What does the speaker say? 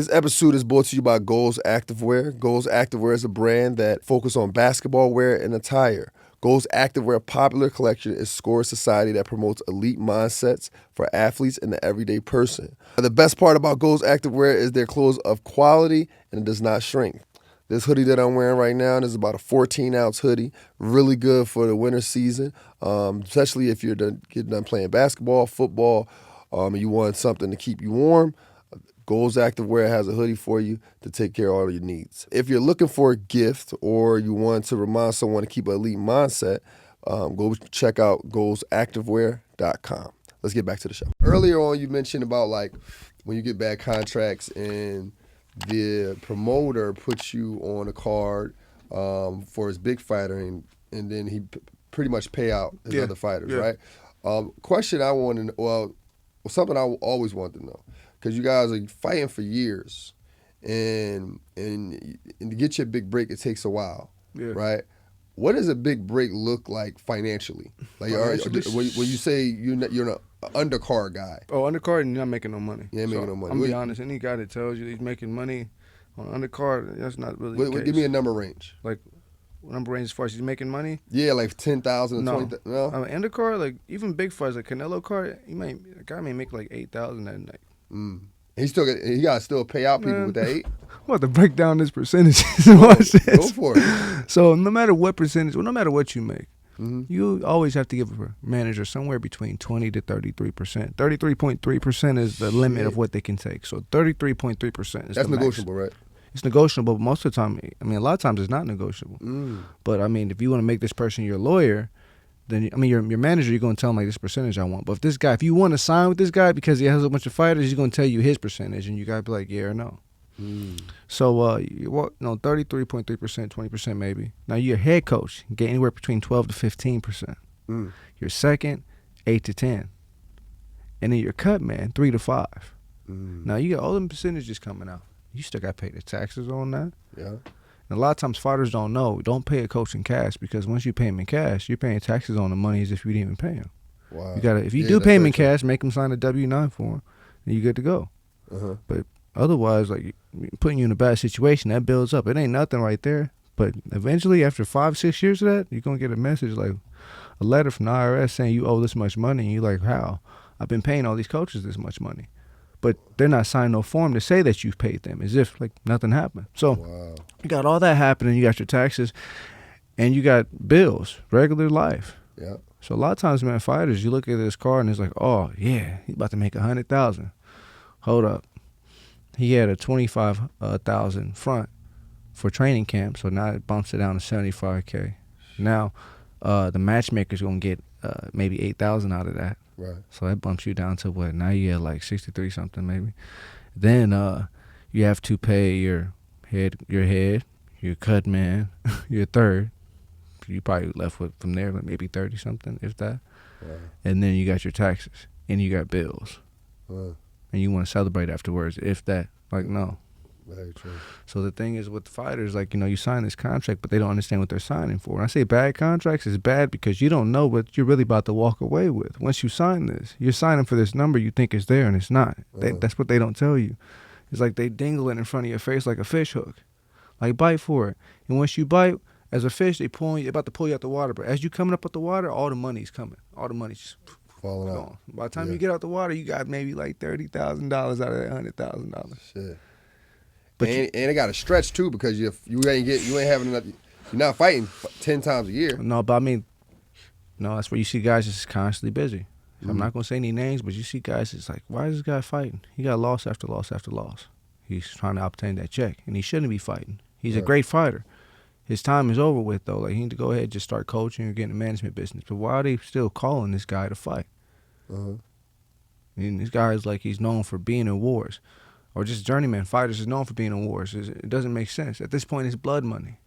This episode is brought to you by Goals Activewear. Goals Activewear is a brand that focuses on basketball wear and attire. Goals Activewear popular collection is score society that promotes elite mindsets for athletes and the everyday person. The best part about Goals Activewear is their clothes of quality and it does not shrink. This hoodie that I'm wearing right now is about a 14-ounce hoodie, really good for the winter season, especially if you're getting done playing basketball, football, and you want something to keep you warm. Goals Activewear has a hoodie for you to take care of all your needs. If you're looking for a gift or you want to remind someone to keep an elite mindset, go check out goalsactivewear.com. Let's get back to the show. Earlier on, you mentioned about like when you get bad contracts and the promoter puts you on a card for his big fighter and then he pretty much pay out his other fighters, right? Question I want to know, well, something I always wanted to know. Because you guys are fighting for years, and to get your big break, it takes a while, right? What does a big break look like financially? Like, when you say you're an undercard guy. Oh, undercard, and you're not making no money. You ain't making no money. I'm gonna be honest. Any guy that tells you he's making money on undercard, that's not really the case. Give me a number range. Like, number range as far as he's making money? Yeah, like 10,000 no. 20,000. No, undercard, like even big fights, like Canelo card, a guy may make like 8,000 that night. He got to still pay out people with that 8. I'm about to break down this percentage. Watch this. Go for it. So no matter what percentage, no matter what you make, you always have to give a manager somewhere between 20 to 33%. 33.3% is the limit of what they can take. So 33.3% is that's negotiable, right? It's negotiable, but most of the time, a lot of times it's not negotiable. But if you want to make this person your lawyer, then your manager, you're going to tell him like this percentage I want. But if you want to sign with this guy because he has a bunch of fighters, he's going to tell you his percentage, and you got to be like, yeah or no. So 33.3%, 20% maybe. Now you're a head coach, you get anywhere between 12 to 15%. Your second, 8 to 10, and then your cut man, 3 to 5. Now you got all them percentages coming out. You still got to pay the taxes on that. Yeah. And a lot of times fighters don't know. Don't pay a coach in cash because once you pay him in cash, you're paying taxes on the money as if you didn't even pay him. Wow. If you do pay him in cash, make him sign a W-9 form, and you're good to go. But otherwise, like putting you in a bad situation, that builds up. It ain't nothing right there. But eventually, after 5-6 years of that, you're gonna get a message like a letter from the IRS saying you owe this much money, and you're like, how? I've been paying all these coaches this much money. But they're not signing no form to say that you've paid them, as if like nothing happened. So you got all that happening. You got your taxes, and you got bills, regular life. Yeah. So a lot of times, man, fighters, you look at this card and it's like, oh yeah, he's about to make 100,000. Hold up, he had a 25,000 front for training camp, so now it bumps it down to 75K. Now, the matchmaker's gonna get maybe 8,000 out of that. Right. So that bumps you down to what? Now you have like 63 something maybe. Then you have to pay your head, your cut man, your third. You probably left with from there like maybe 30 something, if that. Right. And then you got your taxes and you got bills. And you want to celebrate afterwards, if that. Like no. Very true. So the thing is with fighters, like, you sign this contract, but they don't understand what they're signing for. When I say bad contracts, it's bad because you don't know what you're really about to walk away with. Once you sign this, you're signing for this number you think is there, and it's not. That's what they don't tell you. It's like they dingle it in front of your face like a fish hook. Like, bite for it. And once you bite, as a fish, they're about to pull you out the water. But as you coming up out the water, all the money's coming. All the money's just falling out. By the time you get out the water, you got maybe like $30,000 out of that $100,000. Shit. But and it got to stretch too because you ain't having enough. You're not fighting 10 times a year. No, but that's where you see guys just constantly busy. So I'm not gonna say any names, but you see guys. It's like, why is this guy fighting? He got loss after loss after loss. He's trying to obtain that check, and he shouldn't be fighting. He's a great fighter. His time is over with though. Like he need to go ahead and just start coaching or getting the management business. But why are they still calling this guy to fight? And this guy is like he's known for being in wars. Or just journeyman fighters is known for being in wars. It doesn't make sense. At this point, it's blood money.